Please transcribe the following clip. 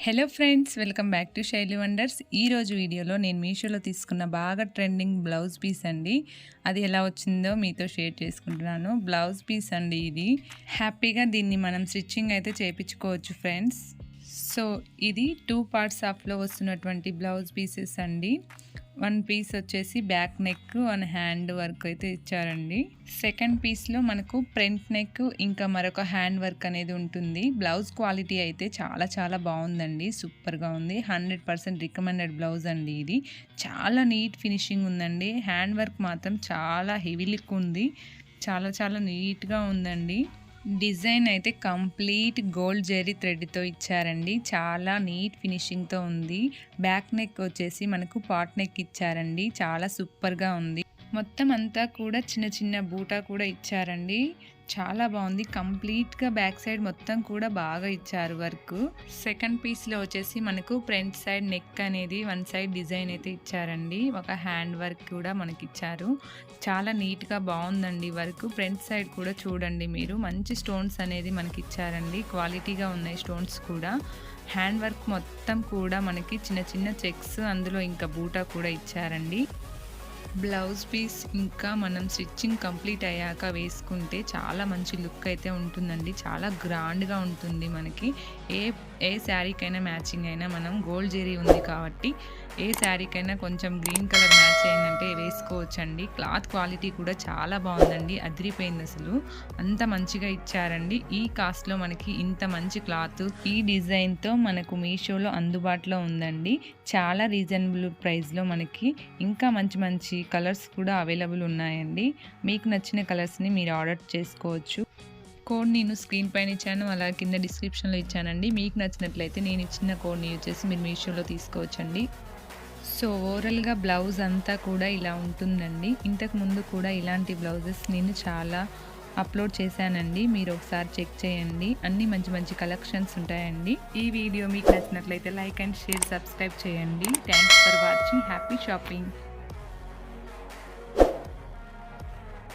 Hello friends, welcome back to శైలి wonders. ఈరోజు వీడియోలో నేను మీషోలో తీసుకున్న బాగా ట్రెండింగ్ బ్లౌజ్ పీస్ అండి. అది ఎలా వచ్చిందో మీతో షేర్ చేసుకుంటున్నాను. బ్లౌజ్ పీస్ అండి ఇది. హ్యాపీగా దీన్ని మనం స్టిచ్చింగ్ అయితే చేయించుకోవచ్చు ఫ్రెండ్స్. సో ఇది 2 పార్ట్స్ ఆఫ్లో వస్తున్నటువంటి బ్లౌజ్ పీసెస్ అండి. 1 పీస్ వచ్చేసి బ్యాక్ నెక్, 1 హ్యాండ్ వర్క్ అయితే ఇచ్చారండి. సెకండ్ పీస్లో మనకు ఫ్రంట్ నెక్ ఇంకా మరొక హ్యాండ్ వర్క్ అనేది ఉంటుంది. బ్లౌజ్ క్వాలిటీ అయితే చాలా బాగుందండి, సూపర్గా ఉంది. 100% రికమెండెడ్ బ్లౌజ్ అండి ఇది. చాలా నీట్ ఫినిషింగ్ ఉందండి. హ్యాండ్ వర్క్ మాత్రం చాలా హెవీ లుక్ ఉంది. చాలా నీట్గా ఉందండి. డిజైన్ అయితే కంప్లీట్ గోల్డ్ జెరీ థ్రెడ్తో ఇచ్చారండి. చాలా నీట్ ఫినిషింగ్తో ఉంది. బ్యాక్ నెక్ వచ్చేసి మనకు పాట్ నెక్ ఇచ్చారండి. చాలా సూపర్గా ఉంది. మొత్తం అంతా కూడా చిన్న బూటా కూడా ఇచ్చారండి. చాలా బాగుంది. కంప్లీట్గా బ్యాక్ సైడ్ మొత్తం కూడా బాగా ఇచ్చారు వర్క్. సెకండ్ పీస్లో వచ్చేసి మనకు ఫ్రంట్ సైడ్ నెక్ అనేది 1 సైడ్ డిజైన్ అయితే ఇచ్చారండి. ఒక హ్యాండ్ వర్క్ కూడా మనకి ఇచ్చారు. చాలా నీట్గా బాగుందండి వర్క్. ఫ్రంట్ సైడ్ కూడా చూడండి మీరు, మంచి స్టోన్స్ అనేది మనకి ఇచ్చారండి. క్వాలిటీగా ఉన్నాయి స్టోన్స్ కూడా. హ్యాండ్ వర్క్ మొత్తం కూడా మనకి చిన్న చెక్స్, అందులో ఇంకా బూటా కూడా ఇచ్చారండి. బ్లౌజ్ పీస్ ఇంకా మనం స్టిచ్చింగ్ కంప్లీట్ అయ్యాక వేసుకుంటే చాలా మంచి లుక్ అయితే ఉంటుందండి. చాలా గ్రాండ్గా ఉంటుంది. మనకి ఏ శారీకైనా మ్యాచింగ్ అయినా, మనం గోల్డ్ జెరీ ఉంది కాబట్టి ఏ శారీకైనా కొంచెం గ్రీన్ కలర్ మ్యాచ్ అయిందంటే వేసుకోవచ్చండి. క్లాత్ క్వాలిటీ కూడా చాలా బాగుందండి, అదిరిపోయింది అసలు. అంత మంచిగా ఇచ్చారండి. ఈ కాస్ట్లో మనకి ఇంత మంచి క్లాత్ ఈ డిజైన్తో మనకు మీషోలో అందుబాటులో ఉందండి. చాలా రీజనబుల్ ప్రైస్లో మనకి ఇంకా మంచి కలర్స్ కూడా అవైలబుల్ ఉన్నాయండి. మీకు నచ్చిన కలర్స్ని మీరు ఆర్డర్ చేసుకోవచ్చు. కోడ్ నేను స్క్రీన్ పైన ఇచ్చాను, అలా కింద డిస్క్రిప్షన్లో ఇచ్చానండి. మీకు నచ్చినట్లయితే నేను ఇచ్చిన కోడ్ని యూజ్ చేసి మీరు మీషోలో తీసుకోవచ్చండి. సో ఓవరాల్గా బ్లౌజ్ అంతా కూడా ఇలా ఉంటుందండి. ఇంతకు ముందు కూడా ఇలాంటి బ్లౌజెస్ నేను చాలా అప్లోడ్ చేశానండి. మీరు ఒకసారి చెక్ చేయండి. అన్ని మంచి కలెక్షన్స్ ఉంటాయండి. ఈ వీడియో మీకు నచ్చినట్లయితే లైక్ అండ్ షేర్, సబ్స్క్రైబ్ చేయండి. Thanks for watching. Happy shopping.